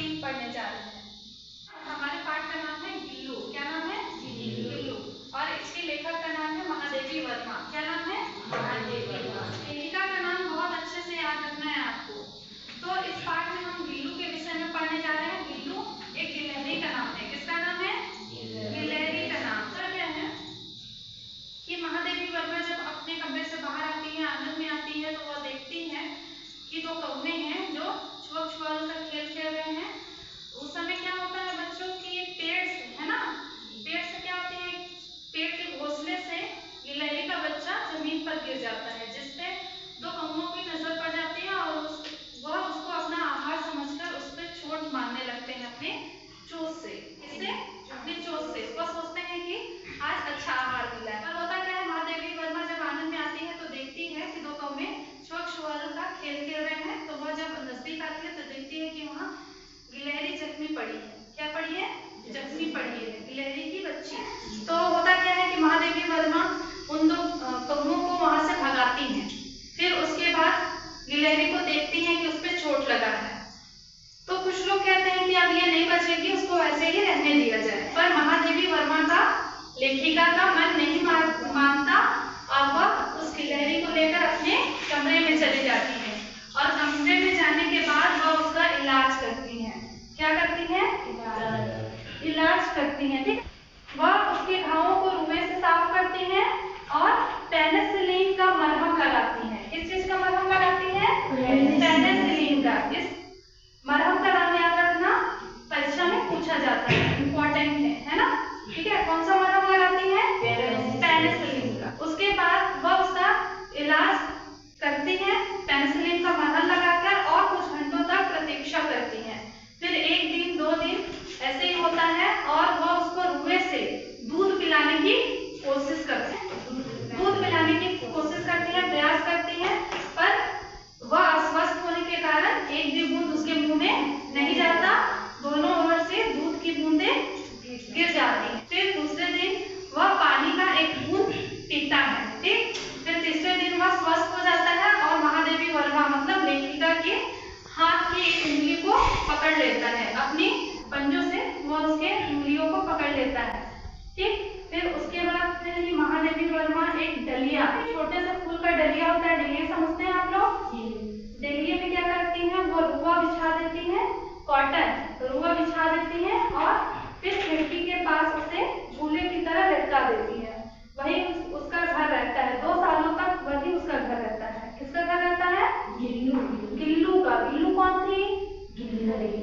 3 पढ़ने जा रहे हैं। हमारे पाठ का नाम है गिल्लू। क्या नाम है? गिल्लू। और इसके लेखक का नाम है महादेवी वर्मा। क्या नाम है? महादेवी वर्मा। लेखिका का नाम बहुत अच्छे से याद रखना है आपको। तो इस पाठ में हम गिल्लू के विषय में पढ़ने जा रहे हैं। गिल्लू एक गिलहरी का नाम है। किसका नाम है? गिलहरी का नाम। तो क्या है कि महादेवी वर्मा जब अपने कमरे से बाहर आती है, आंगन में आती है, तो वह देखती है कि 2 कौवे हैं जो छुआ छुआल का खेल खेल रहे हैं। उस समय क्या होता है बच्चों की पेड़ से, है ना, पेड़ से क्या होती है, पेड़ के घोंसले से गिलहरी का बच्चा जमीन पर गिर जाता है, जिससे 2 कौवों की नजर पड़ जाती है और वह उसको अपना आहार समझकर उस पर चोट मारने लगते हैं अपने चोंच से। इससे अपनी चोंच से वह सोचते हैं कि आज अच्छा आहार मिला है। पर होता क्या है, महादेवी वर्मा जब आंगन में आती है तो देखती है कि 2 कौवे छुआ छुआल का खेल खेल रहे हैं। तो वह जब नजदीक आती है तो देखती है कि वहाँ गिलहरी जख्मी पड़ी है। क्या पड़ी है? जख्मी पड़ी है, गिलहरी की बच्ची। तो होता क्या है कि महादेवी वर्मा उन 2 कौवों को वहां से भगाती हैं। फिर उसके बाद गिलहरी को देखती हैं कि उस पर चोट लगा है। तो कुछ लोग कहते हैं कि अब ये नहीं बचेगी, उसको ऐसे ही रहने दिया जाए। पर महादेवी वर्मा का, लेखिका का मन नहीं मानता और वह उस गिलहरी को लेकर अपने कमरे में चली जाती है और कमरे में जाने के बाद वह उसका इलाज करती है। क्या करती है? इलाज करती है। ठीक, वह उसके घावों को रुए से साफ करती है और पेनिसिलिन का मरहम लगाती है। किस चीज का मरहम लगाती है? पेनिसिलिन का। इस मरहम का नाम याद रखना, परीक्षा में पूछा जाता है, इम्पोर्टेंट है ना। ठीक है, कौन सा मरहम लगाती है? पेनिसिलिन का। उसके बाद वह उसका इलाज करती है पेनिसिलिन का मरहम लगाकर और कुछ घंटों तक प्रतीक्षा करती है। फिर 1 दिन 2 दिन ऐसे ही होता है और वह उसको रुए से दूध पिलाने की कोशिश करती है। दूध पिलाने की कोशिश करती है, प्रयास करती है, पर वह अस्वस्थ होने के कारण एक भी बूंद उसके मुंह में नहीं जाता। दोनों ओर से दूध की बूंदें गिर जाती हैं। फिर दूसरे दिन वह पानी का एक बूंद पीता है। ठीक, फिर तीसरे दिन वह स्वस्थ हो जाता है और महादेवी वर्मा मतलब लेखिका के हाथ की एक उंगली को पकड़ लेता है, अपनी पंजों से वह उसके उंगलियों को पकड़ लेता है। ठीक, फिर उसके बाद फिर ही महादेवी वर्मा एक डलिया, छोटे से फूल का डलिया होता है, डलिया समझते हैं आप लोग? डलिया में क्या करती हैं, वो रुआ बिछा देती हैं, कॉटन रुआ बिछा देती हैं और फिर खिड़की के पास उसे झूले की तरह लटका देती है। वही उसका घर रहता है 2 सालों तक, वही उसका घर रहता है। किसका घर रहता है? गिल्लू का। गिल्लू कौन थी?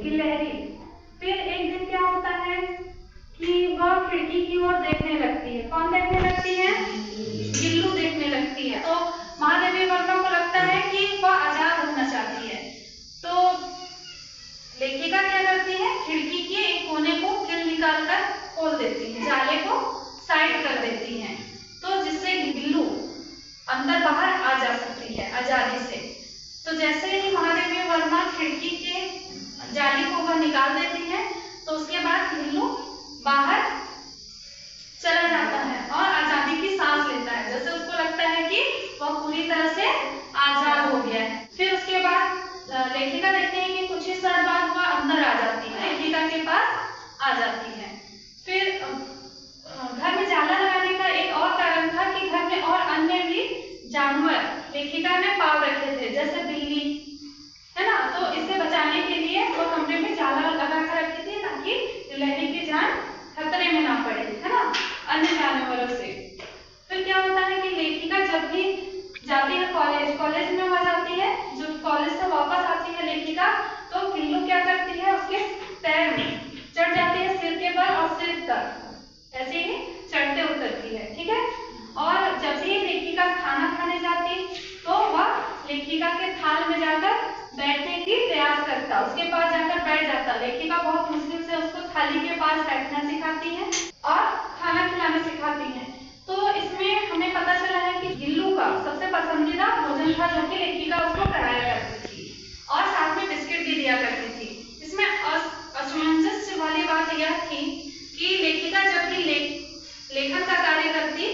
गिलहरी। फिर एक दिन क्या होता है कि वह खिड़की की ओर देखने लगती है। कौन देखने लगती है? गिल्लू देखने लगती है। तो महादेवी वर्मा को लगता है कि वह आजाद होना चाहती है। तो लेखिका क्या करती है, खिड़की के एक कोने को किल निकालकर खोल देती है, जाले को साइड कर देती है, तो जिससे गिल्लू अंदर बाहर आ जा सकती है आजादी से। तो जैसे ही महादेवी वर्मा खिड़की के जाली को वह निकाल देती है तो उसके बाद गिल्लू बाहर चला जाता है और आजादी की सांस लेता है, जैसे उसको लगता है कि वह पूरी तरह से आजाद हो गया है। फिर उसके बाद लेखिका देखते हैं कि कुछ ही समय बाद वह अंदर आ जाती है, लेखिका के पास आ जाती है। फिर घर में जाला लगाने का एक और कारण था कि घर में और अन्य भी जानवर लेखिका ने पाल रखे थे, जैसे बिल्ली, है ना। तो इसे बचाने के लिए वो कमरे में जाला लगा कर रखी थी ताकि गिलहरी की जान खतरे में ना पड़े, है ना, अन्य जानवरों से। फिर क्या होता है कि लेखिका जब भी जाती है कॉलेज में वह जाती है, जब कॉलेज से वापस आती है लेखिका तो गिल्लू क्या करती है, उसके पैर में चढ़ जाती है, सिर के बल और सिर तक ऐसे ही चढ़ते उतरती है। ठीक है, और जब भी लेखिका खाना खाने जाती तो वह लेखिका के थाल में जाकर बैठने की प्रयास करता, उसके पास जाकर बैठ जाता। लेखिका बहुत मुश्किल से उसको थाली के पास बैठना सिखाती है और खाना खिलाना सिखाती है। तो इसमें हमें पता चला है कि गिल्लू का सबसे पसंदीदा भोजन था जो कि लेखिका उसको कराया करती थी और साथ में बिस्किट भी दिया करती थी। इसमें असमंजस वाली बात यह थी कि लेखिका जब भी लेखन का कार्य करती,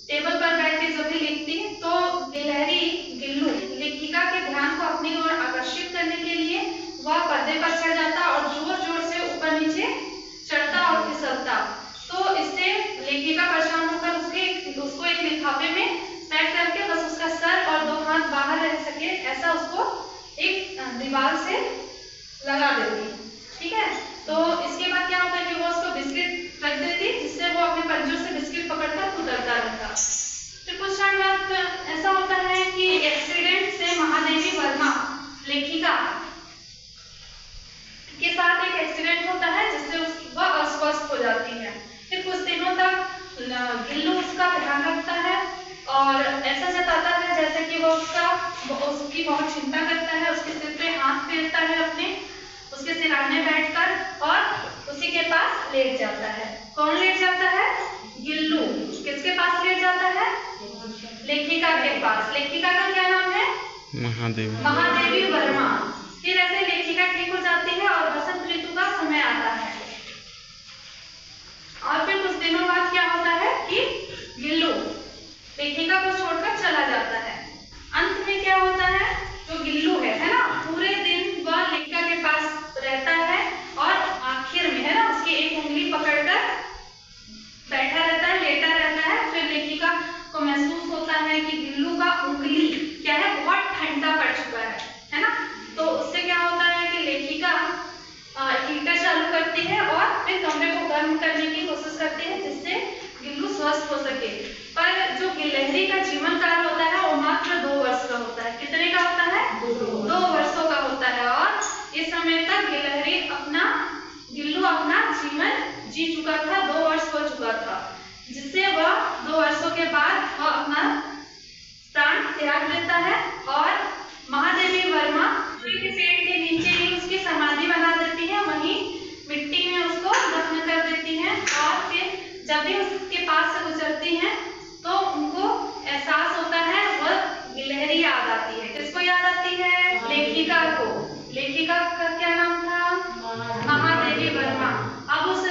टेबल पर बैठ के जब भी लिखती, तो गिल्लू लेखिका के ध्यान को अपनी ओर आकर्षित करने के लिए वह पर्दे पर चढ़ जाता और जोर एक दीवार से लगा देती, ठीक है। तो इसके बाद क्या होता है कि वो उसको बिस्किट रख देती, जिससे वो अपने पंजों से बिस्किट पकड़कर उतरता रहता। फिर कुछ टाइम बाद ऐसा होता है कि एक्सीडेंट से महादेवी वर्मा लेखिका के साथ एक एक्सीडेंट होता है, जिससे वह अस्वस्थ हो जाती है। फिर कुछ दिनों तक गिल्लू उसका ध्यान रखता है और ऐसा जताता है जैसे कि वो उसकी बहुत चिंता करता है, उसके सिर पे हाथ फेरता है अपने, उसके सिरहाने बैठकर और उसी के पास लेट जाता है। कौन लेट जाता है? गिल्लू। किसके पास लेट जाता है? लेखिका के पास। लेखिका का क्या नाम है? महादेवी वर्मा। फिर ऐसे लेखिका ठीक हो जाती है और बसंत ऋतु का समय आता है। और फिर कुछ दिनों बाद क्या होता है कि गिल्लू लेखिका को छोड़कर चला जाता है। अंत में क्या होता है, जो गिल्लू है ना, पूरे दिन वह लेखिका के पास रहता है और आखिर में है ना उसकी एक उंगली पकड़कर बैठा रहता है, लेटा रहता है। फिर लेखिका को महसूस होता है कि गिल्लू का उंगली क्या है, बहुत ठंडा पड़ चुका है ना। तो उससे क्या होता है कि लेखिका हीटर चालू करती है और फिर कमरे को गर्म करने की कोशिश करती है, जिससे गिल्लू स्वस्थ हो सके। पर जो गिलहरी का जीवन काल होता है वो मात्र 2 वर्ष का होता है। कितने का होता है? 2 वर्षों का होता है। और इस समय तक गिल्लू अपना जीवन जी चुका था, 2 वर्ष हो चुका था, जिससे वह 2 वर्षों के बाद वह अपना प्राण त्याग देता है और महादेवी वर्मा के पेड़ के नीचे ही उसकी समाधि बना देती है, वहीं मिट्टी में उसको दफन कर देती है। और फिर जब भी उसके पास से गुजरती हैं तो उनको एहसास होता है, वह गिलहरी याद आती है। किसको याद आती है? लेखिका को। लेखिका का क्या नाम था? महादेवी वर्मा। अब उस